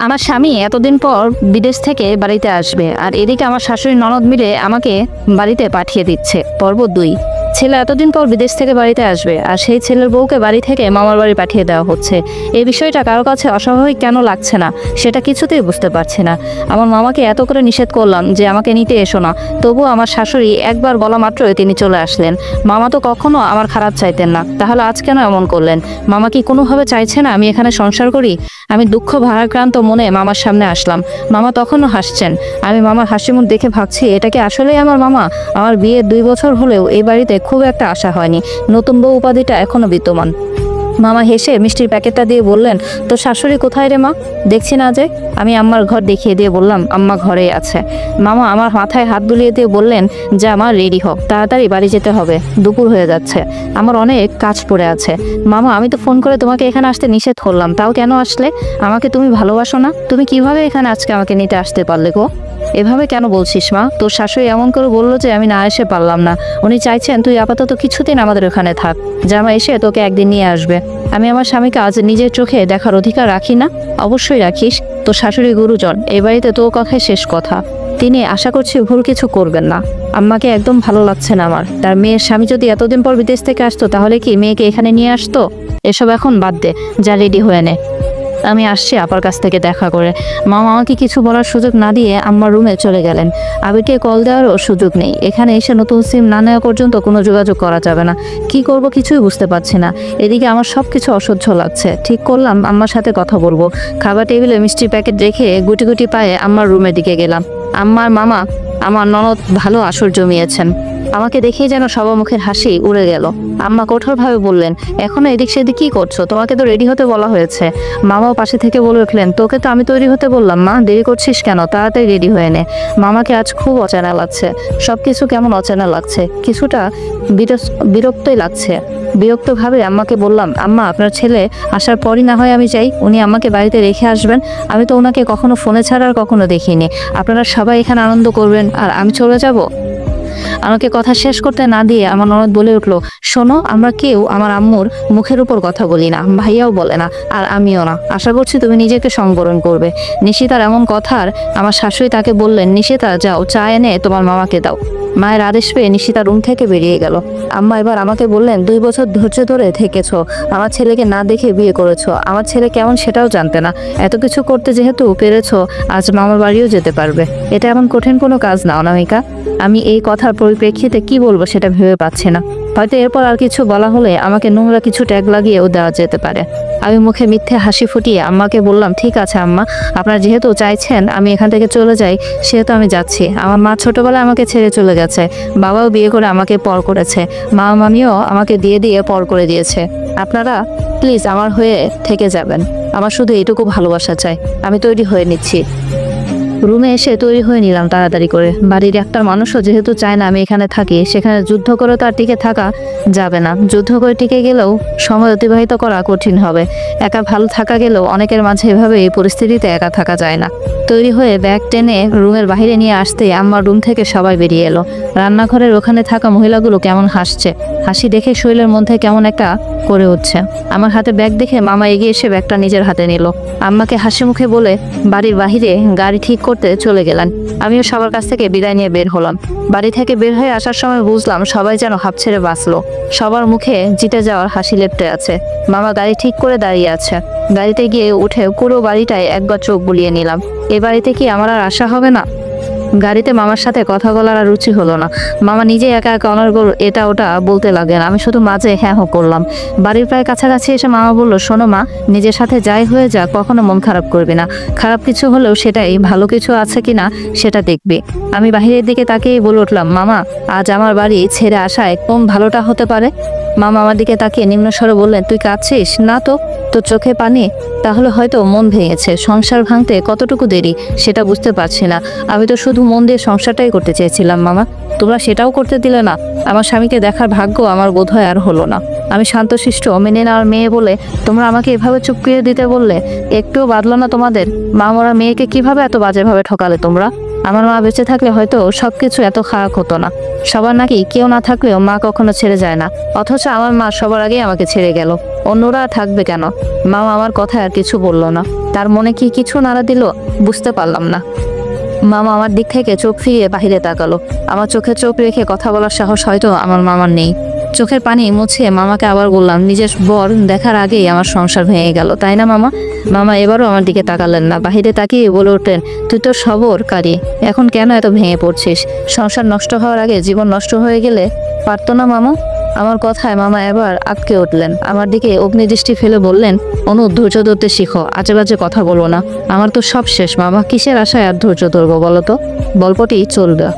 আমার স্বামী এতদিন পর বিদেশ থেকে বাড়িতে আসবে, আর এদিকে আমার শাশুড়ি ননদ মিলে আমাকে বাড়িতে পাঠিয়ে দিচ্ছে। পর্ব 2। ছেলে এতদিন পর বিদেশ থেকে বাড়িতে আসবে, আর সেই ছেলের বউকে বাড়ি থেকে মামার বাড়ি পাঠিয়ে দেওয়া হচ্ছে। এই বিষয়টা কারো কাছে অস্বাভাবিক কেন লাগছে না সেটা কিছুতেই বুঝতে পারছি না। আমার মামাকে এত করে নিষেধ করলাম যে আমাকে নিতে এসো না, তবুও আমার শাশুড়ি একবার বলা মাত্রই তিনি চলে আসলেন। মামা তো কখনো আমার খারাপ চাইতেন না, তাহলে আজ কেন এমন করলেন? মামা কি কোনোভাবে চাইছে না আমি এখানে সংসার করি? আমি দুঃখ ভারাক্রান্ত মনে মামার সামনে আসলাম। মামা তখনও হাসছেন। আমি মামার হাসি মুখ দেখে ভাবছি, এটা কি আসলেই আমার মামা? আমার বিয়ের 2 বছর হলেও এই বাড়িতে খুব একটা আশা হয়নি, নতুন বউ উপাধিটা এখনো বিদ্যমান। মামা হেসে মিষ্টির প্যাকেটটা দিয়ে বললেন, তোর শাশুড়ি কোথায় রে মা? দেখছি না যে। আমি আম্মার ঘর দেখিয়ে দিয়ে বললাম, আম্মা ঘরেই আছে। মামা আমার মাথায় হাত বুলিয়ে দিয়ে বললেন যে আমার রেডি হোক, তাড়াতাড়ি বাড়ি যেতে হবে, দুপুর হয়ে যাচ্ছে, আমার অনেক কাজ পড়ে আছে। মামা আমি তো ফোন করে তোমাকে এখানে আসতে নিষেধ করলাম, তাও কেন আসলে? আমাকে তুমি ভালোবাসো না? তুমি কিভাবে এখানে আজকে আমাকে নিতে আসতে পারলে গো? এভাবে কেন বলছিস মা? তোর শাশুড়ি এমন করে বললো যে আমি না এসে পারলাম না। উনি চাইছেন তুই আপাতত কিছুদিন আমাদের ওখানে থাক, জামা এসে তোকে একদিন নিয়ে আসবে। আমি আমার স্বামীকে আজ নিজের চোখে দেখার অধিকার রাখি না? অবশ্যই রাখিস। তোর শাশুড়ি গুরুজন, এই বাড়িতে তোর কথাই শেষ কথা। তিনি আশা করছি ভুল কিছু করবেন না। আম্মাকে একদম ভালো লাগছে না আমার। তার মেয়ের স্বামী যদি এতদিন পর বিদেশ থেকে আসতো তাহলে কি মেয়েকে এখানে নিয়ে আসতো? এসব এখন বাদ দে, যা রেডি হয়ে নে, আমি আসছি আপার কাছ থেকে দেখা করে। মামা আমাকে কিছু বলার সুযোগ না দিয়ে আম্মার রুমে চলে গেলেন। আবিরকে কল দেওয়ারও সুযোগ নেই। এখানে এসে নতুন সিম না নেওয়া পর্যন্ত কোনো যোগাযোগ করা যাবে না। কি করব কিছুই বুঝতে পারছি না। এদিকে আমার সব কিছু অসহ্য লাগছে। ঠিক করলাম আম্মার সাথে কথা বলবো। খাবার টেবিলে মিষ্টির প্যাকেট রেখে গুটি গুটি পায়ে আম্মার রুমের দিকে গেলাম। আম্মার মামা আমার ননদ ভালো আসর জমিয়েছেন। আমাকে দেখেই যেন সবার মুখের হাসি উড়ে গেল। আম্মা কঠোরভাবে বললেন, এখনো এদিক সেদিক কি করছো? তোমাকে তো রেডি হতে বলা হয়েছে। মামাও পাশে থেকে বলে উঠলেন, তোকে তো আমি তৈরি হতে বললাম মা, দেরি করছিস কেন? তাড়াতাড়ি রেডি হয়ে নে। মামাকে আজ খুব অচেনা লাগছে। সবকিছু কেমন অচেনা লাগছে, কিছুটা বিরক্তই লাগছে। বিরক্তভাবে আম্মাকে বললাম, আম্মা আপনার ছেলে আসার পরই না হয় আমি চাই উনি আমাকে বাড়িতে রেখে আসবেন। আমি তো ওনাকে কখনো ফোনে ছাড়া আর কখনো দেখিনি। আপনারা সবাই এখানে আনন্দ করবেন আর আমি চলে যাব। আমাকে কথা শেষ করতে না দিয়ে আমার ননদ বলে উঠলো, শোনো, আমরা কেউ আমার আম্মুর মুখের উপর কথা বলি না, ভাইয়াও বলে না, আর আমিও না। আশা করছি তুমি নিজেকে সংবরণ করবে। নিশিতার এমন কথার আমার শাশুড়ি তাকে বললেন, নিশিতা যাও, চা এনে তোমার মামাকে দাও। মায়ের আদেশ পেয়ে নিশিতা রুম থেকে বেরিয়ে গেল। আম্মা এবার আমাকে বললেন, 2 বছর ধৈর্য ধরে থেকেছো, আমার ছেলেকে না দেখে বিয়ে করেছো। আমার ছেলে কেমন সেটাও জানতে না। এত কিছু করতে যেহেতু পেরেছো, আজ মামার বাড়িও যেতে পারবে। এটা এমন কঠিন কোনো কাজ না অনামিকা। আমি এই কথার পরিপ্রেক্ষিতে কি বলবো সেটা ভেবে পাচ্ছি না। হয়তো এরপর আর কিছু বলা হলে আমাকে নোংরা কিছু ট্যাগ লাগিয়েও দেওয়া যেতে পারে। আমি মুখে মিথ্যে হাসি ফুটিয়ে আম্মাকে বললাম, ঠিক আছে আম্মা, আপনারা যেহেতু চাইছেন আমি এখান থেকে চলে যাই, সেহেতু আমি যাচ্ছি। আমার মা ছোটবেলায় আমাকে ছেড়ে চলে গেছে, বাবাও বিয়ে করে আমাকে পর করেছে, মা মামিও আমাকে দিয়ে দিয়ে পর করে দিয়েছে। আপনারা প্লিজ আমার হয়ে থেকে যাবেন। আমার শুধু এইটুকু ভালোবাসা চাই। আমি তৈরি হয়ে নিচ্ছি। রুমে এসে তৈরি হয়ে নিলাম তাড়াতাড়ি করে। বাড়ির একটা মানুষও যেহেতু চায় না আমি এখানে থাকি, সেখানে যুদ্ধ করে তো আর টিকে থাকা যাবে না। যুদ্ধ করে টিকে গেলেও সময় অতিবাহিত করা কঠিন হবে। একা ভালো থাকা গেলেও অনেকের মাঝে এভাবে এই পরিস্থিতিতে একা থাকা যায় না। তৈরি হয়ে ব্যাগ টেনে রুমের বাইরে নিয়ে আসতে আমার রুম থেকে সবাই বেরিয়ে এলো। রান্নাঘরের ওখানে থাকা মহিলাগুলো কেমন হাসছে। হাসি দেখে শরীরের মধ্যে কেমন একটা করে উঠছে। আমার হাতে ব্যাগ দেখে মামা এগিয়ে এসে ব্যাগটা নিজের হাতে নিল। আম্মাকে হাসি মুখে বলে বাড়ির বাহিরে গাড়ি ঠিক করতে চলে গেলেন। আমিও সবার কাছ থেকে বিদায় নিয়ে বের হলাম। বাড়ি থেকে বের হয়ে আসার সময় বুঝলাম সবাই যেন হাঁপ ছেড়ে বাঁচলো। সবার মুখে জিতে যাওয়ার হাসি লেপ্টে আছে। মামা গাড়ি ঠিক করে দাঁড়িয়ে আছে। গাড়িতে গিয়ে উঠে পুরো বাড়িটায় একবার চোখ বুলিয়ে নিলাম। এ বাড়িতে কি আমার আর আশা হবে না? গাড়িতে মামার সাথে কথা বলার আর রুচি হলো না। মামা নিজে একা একা অনর্গল এটা ওটা বলতে লাগলেন। আমি শুধু মাঝে হ্যাঁ হো করলাম। বাড়ির প্রায় কাছাকাছি এসে মামা বলল, শোনো মা, নিজের সাথে যাই হয়ে যাক কখনো মন খারাপ করবে না। খারাপ কিছু হলেও সেটাই ভালো কিছু আছে কিনা সেটা দেখবে। আমি বাহিরের দিকে তাকিয়ে বলে উঠলাম, মামা আজ আমার বাড়ি ছেড়ে আসায় কোন ভালোটা হতে পারে? মামা আমার দিকে তাকিয়ে নিম্ন স্বরে বললেন, তুই কাঁদছিস না তো? তোর চোখে পানি? তাহলে হয়তো মন ভেঙেছে। সংসার ভাঙতে কতটুকু দেরি সেটা বুঝতে পারছি না। আমি তো শুধু মন দিয়ে সংসারটাই করতে চেয়েছিলাম মামা, তোমরা সেটাও করতে দিলে না। আমার স্বামীকে দেখার ভাগ্য আমার বোধহয় আর হলো না। আমি শান্তশিষ্ট মেনে নেওয়ার মেয়ে বলে তোমরা আমাকে এভাবে চুপ করে দিতে বললে। একটুও বাদলো না তোমাদের? মা মরা মেয়েকে কিভাবে এত বাজেভাবে ঠকালে তোমরা? আমার মা বেঁচে থাকলে হয়তো সবকিছু এত খারাপ হতো না। সবার নাকি কেউ না থাকলেও মা কখনো ছেড়ে যায় না, অথচ আমার মা সবার আগে আমাকে ছেড়ে গেল। অন্যরা থাকবে কেন? মা আমার কথায় আর কিছু বলল না। তার মনে কি কিছু নাড়া দিল বুঝতে পারলাম না। মামা আমার দিক থেকে চোখ ফিরিয়ে বাহিরে তাকালো। আমার চোখে চোখ রেখে কথা বলার সাহস হয়তো আমার মামার নেই। চোখের পানি মুছে মামাকে আবার বললাম, নিজের বর দেখার আগেই আমার সংসার ভেঙে গেল, তাই না মামা? মামা এবারও আমার দিকে তাকালেন না, বাহিরে তাকিয়ে বলে উঠলেন, তুই তো সবরকারী, এখন কেন এত ভেঙে পড়ছিস? সংসার নষ্ট হওয়ার আগে জীবন নষ্ট হয়ে গেলে পারতো না মামা? আমার কথায় মামা এবার আটকে উঠলেন, আমার দিকে অগ্নিদৃষ্টি ফেলে বললেন, অনু ধৈর্য ধরতে শিখো, আজে বাজে কথা বলো না। আমার তো সব শেষ মামা, কিসের আশায় আর ধৈর্য ধরবো বলো তো? গল্পটি চলবে।